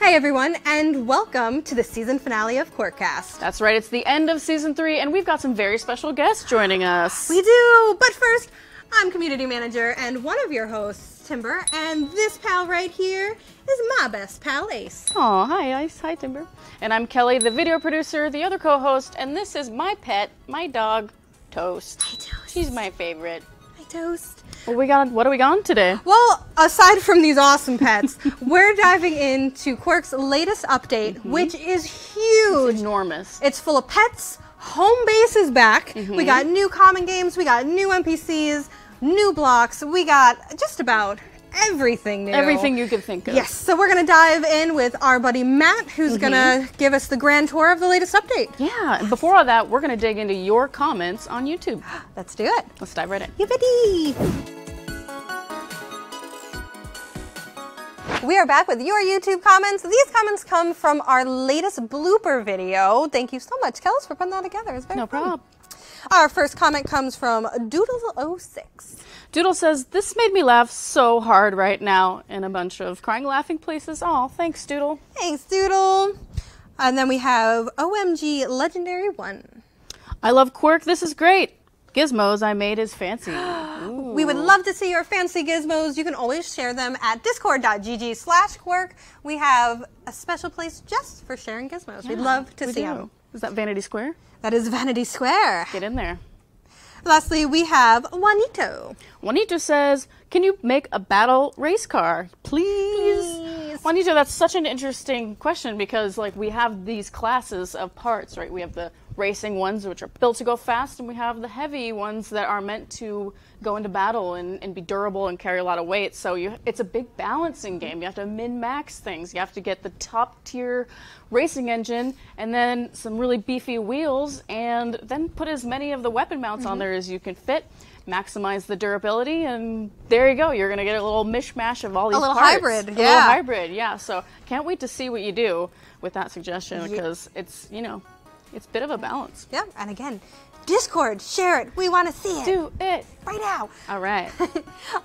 Hi everyone, and welcome to the season finale of Q.U.I.R.K.Cast. That's right, it's the end of season 3, and we've got some very special guests joining us. We do, but first, I'm community manager and one of your hosts, Timber, and this pal right here is my best pal, Ace. Oh, hi Ice, hi Timber. And I'm Kelly, the video producer, the other co-host, and this is my pet, my dog, Toast. Hi, Toast. She's my favorite. Hi, Toast. What are we on today? Well, aside from these awesome pets, we're diving into Q.U.I.R.K's latest update, which is huge. It's enormous. It's full of pets. Home base is back. We got new common games. We got new NPCs, new blocks. We got just about everything new. Everything you could think of. Yes, so we're going to dive in with our buddy Matt, who's going to give us the grand tour of the latest update. Yeah, and before all that, we're going to dig into your comments on YouTube. Let's do it. Let's dive right in. Yippee! We are back with your YouTube comments. These comments come from our latest blooper video. Thank you so much, Kels, for putting that together. It's very fun. problem. Our first comment comes from Doodle06. Doodle says, this made me laugh so hard right now, in a bunch of crying, laughing places. Oh, thanks, Doodle. Thanks, Doodle. And then we have OMG Legendary 1. I love Q.U.I.R.K. This is great. Gizmos I made is fancy. We would love to see your fancy gizmos. You can always share them at discord.gg/Q.U.I.R.K. We have a special place just for sharing gizmos. We'd love to see them. Is that Vanity Square? That is Vanity Square. Get in there. Lastly, we have Juanito. Juanito says, can you make a battle race car? Please. Juanito, that's such an interesting question because like we have these classes of parts, right? We have the racing ones which are built to go fast, and we have the heavy ones that are meant to go into battle and be durable and carry a lot of weight. So it's a big balancing game. You have to min-max things. You have to get the top tier racing engine and then some really beefy wheels, and then put as many of the weapon mounts on there as you can fit. Maximize the durability, and there you go. You're gonna get a little mishmash of all these parts. Hybrid, yeah. A little hybrid, yeah. So can't wait to see what you do with that suggestion because it's, you know, it's a bit of a balance. Yeah, and again, Discord, share it. We want to see it. Do it. Right now. All right. All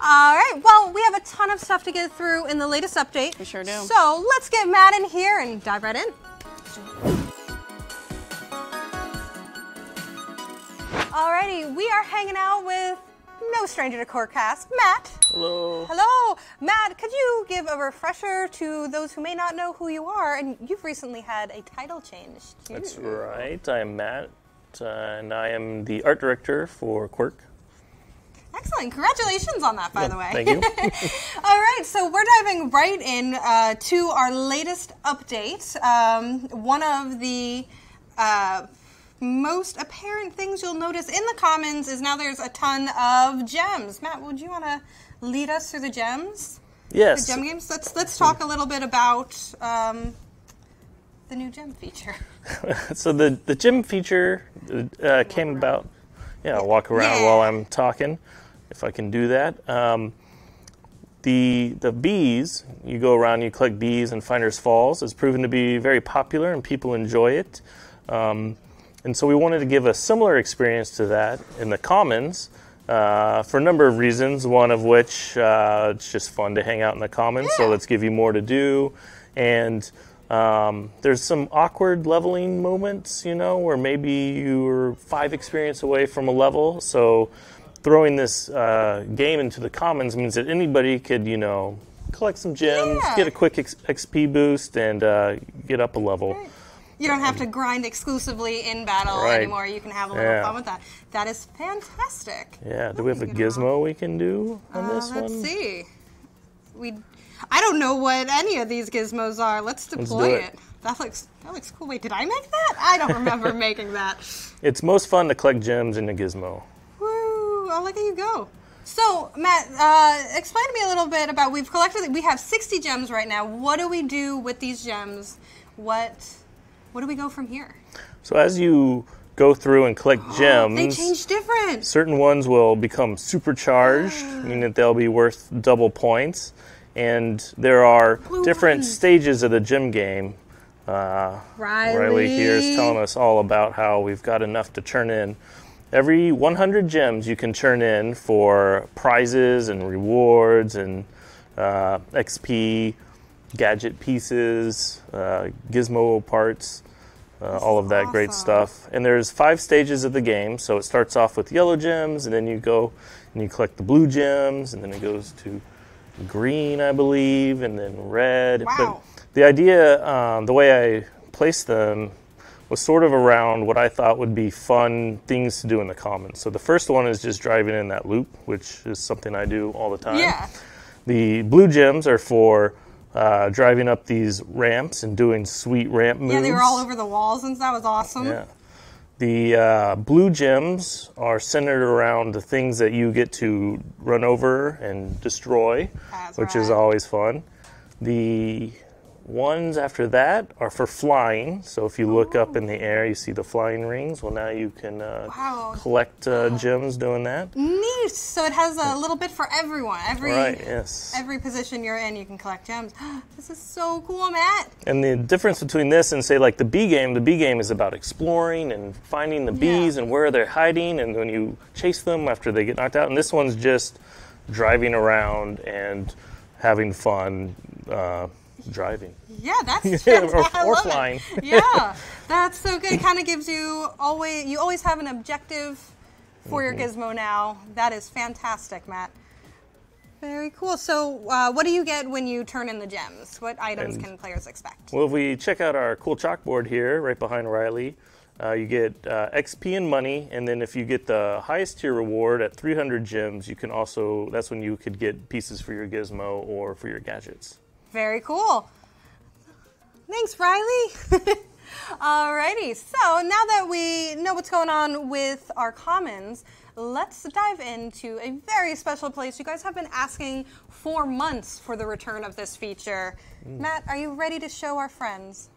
right, well, we have a ton of stuff to get through in the latest update. We sure do. So let's get Matt in here and dive right in. Alrighty, we are hanging out with no stranger to Q.U.I.R.K.Cast, Matt. Hello. Hello. Matt, could you give a refresher to those who may not know who you are? And you've recently had a title change, too. That's right. I am Matt, and I am the art director for Q.U.I.R.K. Excellent. Congratulations on that, by the way. Thank you. All right, so we're diving right in to our latest update. One of the most apparent things you'll notice in the commons is now there's a ton of gems. Matt, would you want to lead us through the gems? Yes. The gem games? Let's talk a little bit about the new gem feature. So the gem feature came about. Yeah, I'll walk around while I'm talking, if I can do that. The bees, you go around, you collect bees in Finder's Falls, has proven to be very popular and people enjoy it. And so we wanted to give a similar experience to that in the commons for a number of reasons, one of which it's just fun to hang out in the commons, so let's give you more to do. And there's some awkward leveling moments, you know, where maybe you're 5 experience away from a level, so throwing this game into the commons means that anybody could, you know, collect some gems, get a quick XP boost, and get up a level. Right. You don't have to grind exclusively in battle anymore. You can have a little fun with that. That is fantastic. Yeah. Do we have a gizmo we can do on this one? Let's see. I don't know what any of these gizmos are. Let's deploy it. That looks cool. Wait, did I make that? I don't remember making that. It's most fun to collect gems in a gizmo. Woo! Oh, look at you go. So, Matt, explain to me a little bit about, we have 60 gems right now. What do we do with these gems? What do we go from here? So as you go through and collect gems, they change different. Certain ones will become supercharged, meaning that they'll be worth double points. And there are different stages of the gem game. Riley here is telling us all about how we've got enough to turn in. Every 100 gems you can turn in for prizes and rewards and XP. gadget pieces, gizmo parts, all of that great stuff. And there's 5 stages of the game. So it starts off with yellow gems, and then you go and you collect the blue gems, and then it goes to green, I believe, and then red. Wow. But the idea, the way I placed them was sort of around what I thought would be fun things to do in the commons. So the first one is just driving in that loop, which is something I do all the time. Yeah. The blue gems are for driving up these ramps and doing sweet ramp moves. Yeah, they were all over the walls, and that was awesome. Yeah. The blue gems are centered around the things that you get to run over and destroy, which is always fun. The ones after that are for flying. So if you look up in the air, you see the flying rings. Well, now you can collect gems doing that. Neat. So it has a little bit for everyone. Right, yes. Every position you're in, you can collect gems. This is so cool, Matt. And the difference between this and, say, like the bee game is about exploring and finding the bees and where they're hiding, and when you chase them after they get knocked out. And this one's just driving around and having fun driving. Yeah, that's fantastic. or flying. Yeah, that's so good. It kind of gives you always have an objective for your gizmo now. That is fantastic, Matt. Very cool. So what do you get when you turn in the gems? What items can players expect? Well, if we check out our cool chalkboard here, right behind Riley, you get XP and money, and then if you get the highest tier reward at 300 gems, you can also, that's when you could get pieces for your gizmo or for your gadgets. Very cool. Thanks, Riley. Alrighty, so now that we know what's going on with our commons, let's dive into a very special place. You guys have been asking for months for the return of this feature. Matt, are you ready to show our friends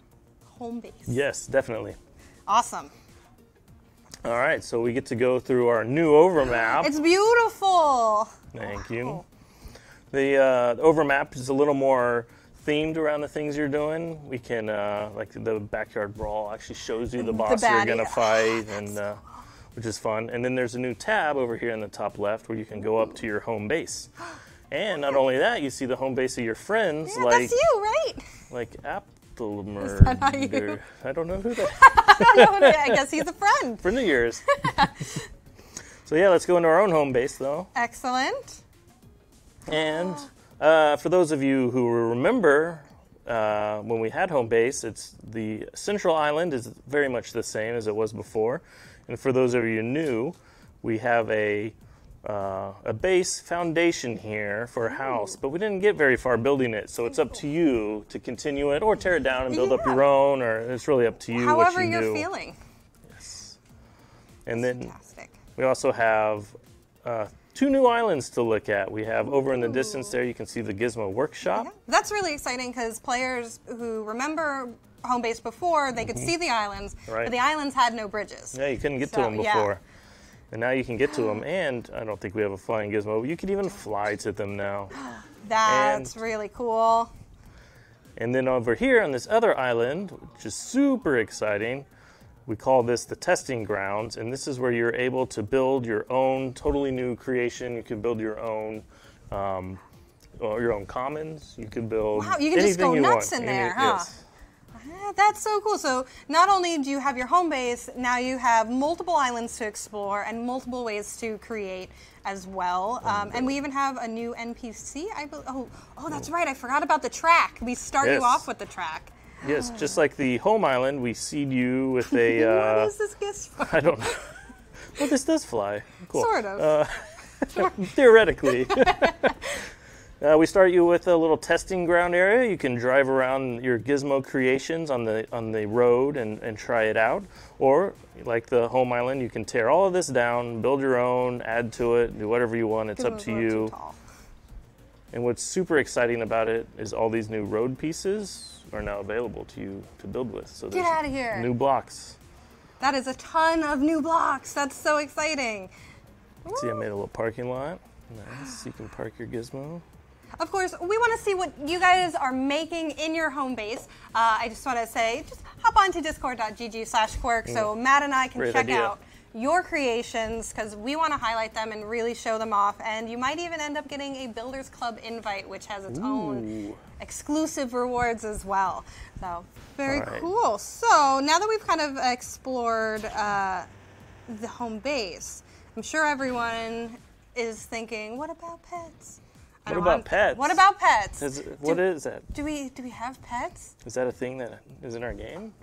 home base? Yes, definitely. Awesome. All right, so we get to go through our new overmap. It's beautiful. Thank you. The overmap is a little more themed around the things you're doing. We can, like the backyard brawl actually shows you the boss you're going to fight, and which is fun. And then there's a new tab over here in the top left where you can go up to your home base. And not only that, you see the home base of your friends. Yeah, like, that's you, right? Like Applemer. Is that not you? I don't know who that I don't know. I guess he's a friend. Friend of yours. So yeah, let's go into our own home base, though. Excellent. And for those of you who remember when we had home base, it's the central island is very much the same as it was before. And for those of you new, we have a base foundation here for a house, but we didn't get very far building it, so it's up to you to continue it or tear it down and build up your own, or it's really up to you what you do. However you're feeling. Yes. And then Fantastic. we also have 2 new islands to look at. We have over in the distance there, you can see the Gizmo Workshop. Yeah. That's really exciting because players who remember home base before, they could see the islands, but the islands had no bridges. Yeah, you couldn't get to them before. And now you can get to them, and I don't think we have a flying gizmo, but you can even fly to them now. That's really cool. And then over here on this other island, which is super exciting, we call this the testing grounds, and this is where you're able to build your own totally new creation. You can build your own commons. You can build you can just go nuts want. in there, huh? Yes. That's so cool. So not only do you have your home base, now you have multiple islands to explore and multiple ways to create as well. And we even have a new NPC. Oh, that's right. I forgot about the track. We start you off with the track. Yes, just like the home island, we seed you with a... what is this gift? I don't know. Well, this does fly. Cool. Sort of. Theoretically. We start you with a little testing ground area. You can drive around your gizmo creations on the road and try it out. Or, like the home island, you can tear all of this down, build your own, add to it, do whatever you want. It's up to you. And what's super exciting about it is all these new road pieces are now available to you to build with. So get out of here. New blocks. That is a ton of new blocks. That's so exciting. See, I made a little parking lot. Nice. You can park your gizmo. Of course, we want to see what you guys are making in your home base. I just want to say, just hop on to discord.gg/Q.U.I.R.K. so Matt and I can check out your creations because we want to highlight them and really show them off. And you might even end up getting a Builders Club invite, which has its own exclusive rewards as well. So very cool. So now that we've kind of explored the home base, I'm sure everyone is thinking, what about pets? What about pets? What about pets? What is that? Do we have pets? Is that a thing that is in our game?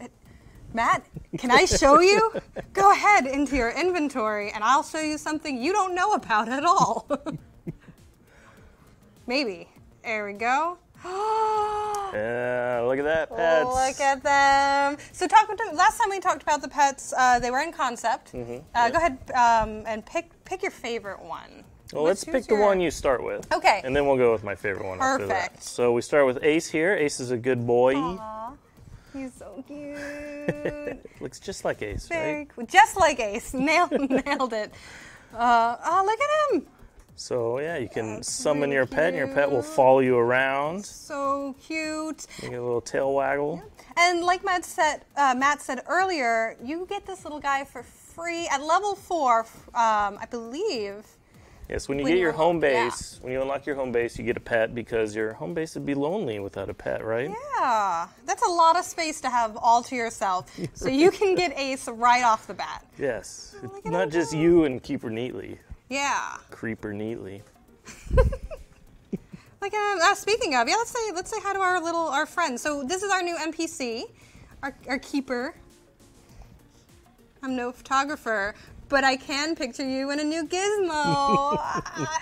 Matt, can I show you? Go ahead into your inventory and I'll show you something you don't know about at all. Maybe. There we go. Yeah, look at that, pets. Look at them. So last time we talked about the pets, they were in concept. Go ahead and pick your favorite one. Well, let's pick the one you start with. Okay. And then we'll go with my favorite one after that. Perfect. So we start with Ace here. Ace is a good boy. Aww, he's so cute. Looks just like Ace, Very right? cool. Just like Ace. Nailed it. Oh, look at him. So yeah, you can summon your pet and your pet will follow you around. So cute. You get a little tail waggle. And like Matt said earlier, you get this little guy for free at level 4, I believe. Yes, when you get your home base, when you unlock your home base, you get a pet because your home base would be lonely without a pet, right? Yeah, that's a lot of space to have all to yourself. So you can get Ace right off the bat. Yes, it's not just you and Keep Her Neatly. Yeah. Creeper Neatly. Speaking of, let's say hi to our friend. So this is our new NPC, our keeper. I'm no photographer, but I can picture you in a new gizmo.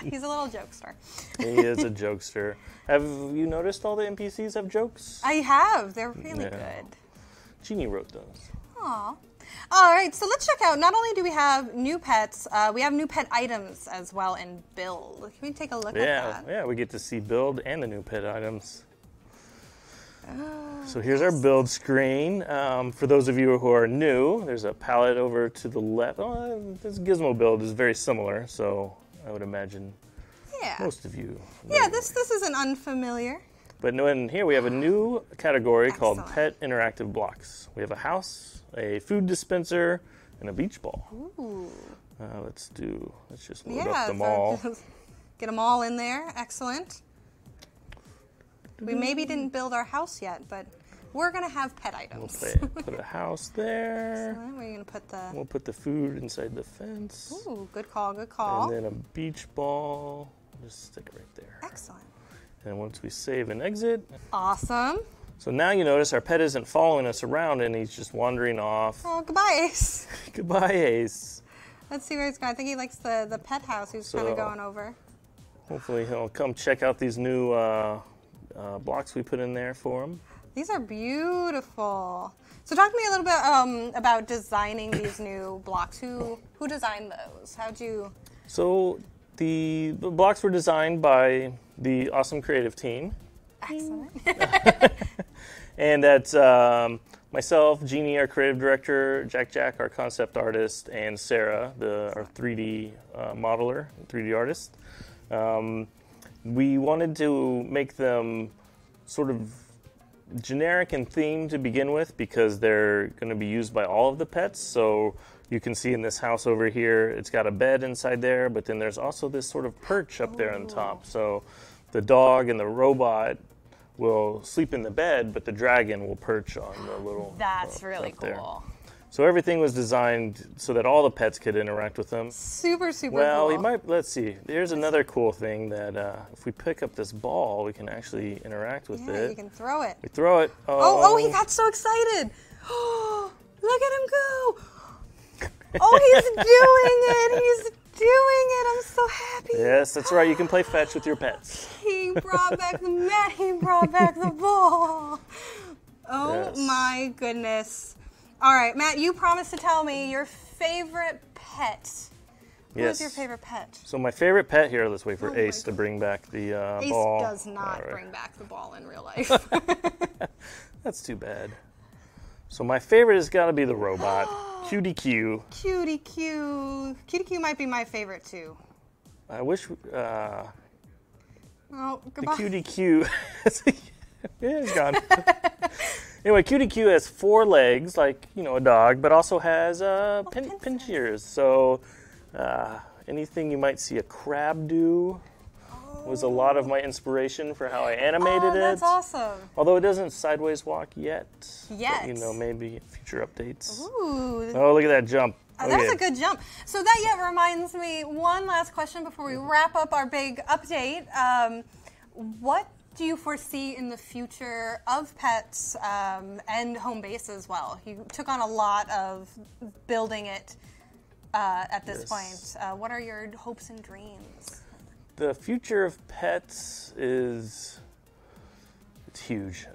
He's a little jokester. He is a jokester. Have you noticed all the NPCs have jokes? I have. They're really good. Jeannie wrote those. Aw. All right, so let's check out. Not only do we have new pets, we have new pet items as well in build. Can we take a look at that? Yeah, we get to see build and the new pet items. So here's our build screen. For those of you who are new, there's a palette over to the left. Oh, this Gizmo build is very similar, so I would imagine most of you. Yeah, this isn't unfamiliar. But in here we have a new category called Pet Interactive Blocks. We have a house, a food dispenser, and a beach ball. Ooh. Let's just load up them all. Get them all in there. Excellent. We maybe didn't build our house yet, but we're going to have pet items. We'll put a house there. Excellent. We're going to put We'll put the food inside the fence. Ooh, good call, good call. And then a beach ball. Just stick it right there. Excellent. And once we save and exit. Awesome. So now you notice our pet isn't following us around and he's just wandering off. Oh, goodbye, Ace. Goodbye, Ace. Let's see where he's going. I think he likes the pet house he's kind of going over. Hopefully he'll come check out these new blocks we put in there for him. These are beautiful. So talk to me a little bit about designing these new blocks. Who designed those? How'd you? So the blocks were designed by the awesome creative team. Excellent. And that's myself, Jeannie, our creative director, Jack, our concept artist, and Sarah, our 3D modeler, 3D artist. We wanted to make them sort of generic and themed to begin with because they're going to be used by all of the pets. So you can see in this house over here, it's got a bed inside there, but then there's also this sort of perch up there on top. So the dog and the robot will sleep in the bed, but the dragon will perch on the little. That's really cool. There. So everything was designed so that all the pets could interact with them. Super cool. Well, let's see. There's another cool thing that if we pick up this ball, we can actually interact with it. Yeah, you can throw it. We throw it. Oh, he got so excited. Oh, look at him go. Oh, he's doing it. He's doing it. I'm so happy. Yes, that's right. You can play fetch with your pets. He brought back the mat. He brought back the ball. Oh, my goodness. All right, Matt, you promised to tell me your favorite pet. What is your favorite pet? So my favorite pet here, let's wait for Ace to bring back the ball. Ace does not bring back the ball in real life. That's too bad. So my favorite has got to be the robot, Q.U.I.R.K. Q.U.I.R.K. Q.U.I.R.K. might be my favorite too. I wish oh, goodbye. the Q.U.I.R.K. Yeah, it's gone. Anyway, Q.U.I.R.K. has 4 legs, like, you know, a dog, but also has pinch ears. So anything you might see a crab do was a lot of my inspiration for how I animated it. That's awesome. Although it doesn't sideways walk yet. Yet. But, you know, maybe future updates. Ooh. Oh, look at that jump. That was a good jump. So that yet reminds me, one last question before we wrap up our big update. What do you foresee in the future of pets and home base as well? You took on a lot of building it at this point. What are your hopes and dreams? The future of pets it's huge.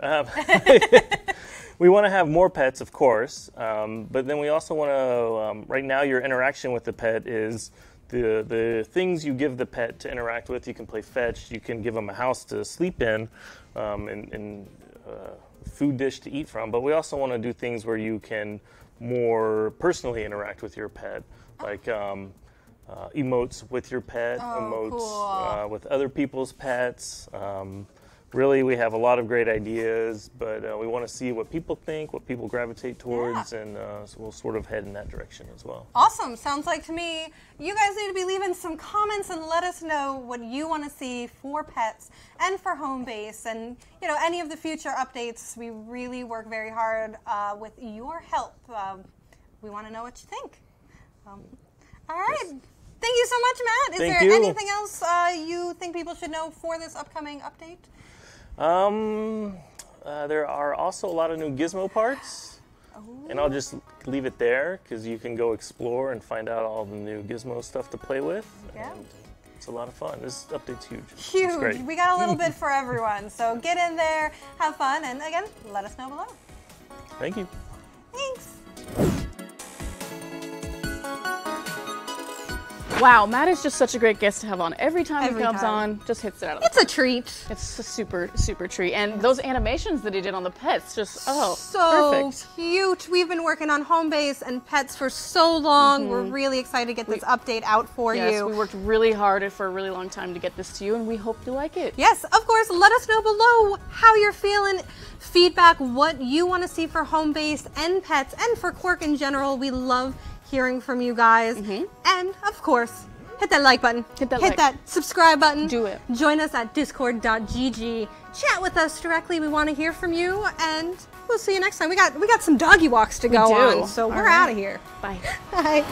We want to have more pets, of course, but then we also want to, right now your interaction with the pet is the things you give the pet to interact with. You can play fetch, you can give them a house to sleep in, and food dish to eat from, but we also want to do things where you can more personally interact with your pet, like emotes with your pet, emotes with other people's pets. Really, we have a lot of great ideas, but we want to see what people think, what people gravitate towards, and so we'll sort of head in that direction as well. Awesome. Sounds like to me, you guys need to be leaving some comments and let us know what you want to see for pets and for home base, and you know, any of the future updates. We really work very hard with your help. We want to know what you think. All right. Yes. Thank you so much, Matt. Is there anything else you think people should know for this upcoming update? There are also a lot of new gizmo parts, and I'll just leave it there because you can go explore and find out all the new gizmo stuff to play with. Yeah. And it's a lot of fun. This update's huge. Huge. We got a little bit for everyone. So get in there, have fun, and again, let us know below. Thank you. Thanks. Wow, Matt is just such a great guest to have on. Every time he comes on, just hits it out of the park. It's a treat. It's a super, super treat. And those animations that he did on the pets, just, so perfect. Cute. We've been working on home base and pets for so long. We're really excited to get this update out for you. Yes, we worked really hard for a really long time to get this to you, and we hope you like it. Yes, of course. Let us know below how you're feeling. Feedback, what you want to see for home base and pets, and for Q.U.I.R.K. in general. We love hearing from you guys. And of course, hit that like button. Hit that subscribe button. Do it. Join us at discord.gg. Chat with us directly. We want to hear from you, and we'll see you next time. We got some doggy walks to go on, so we're out of here. Bye. Bye.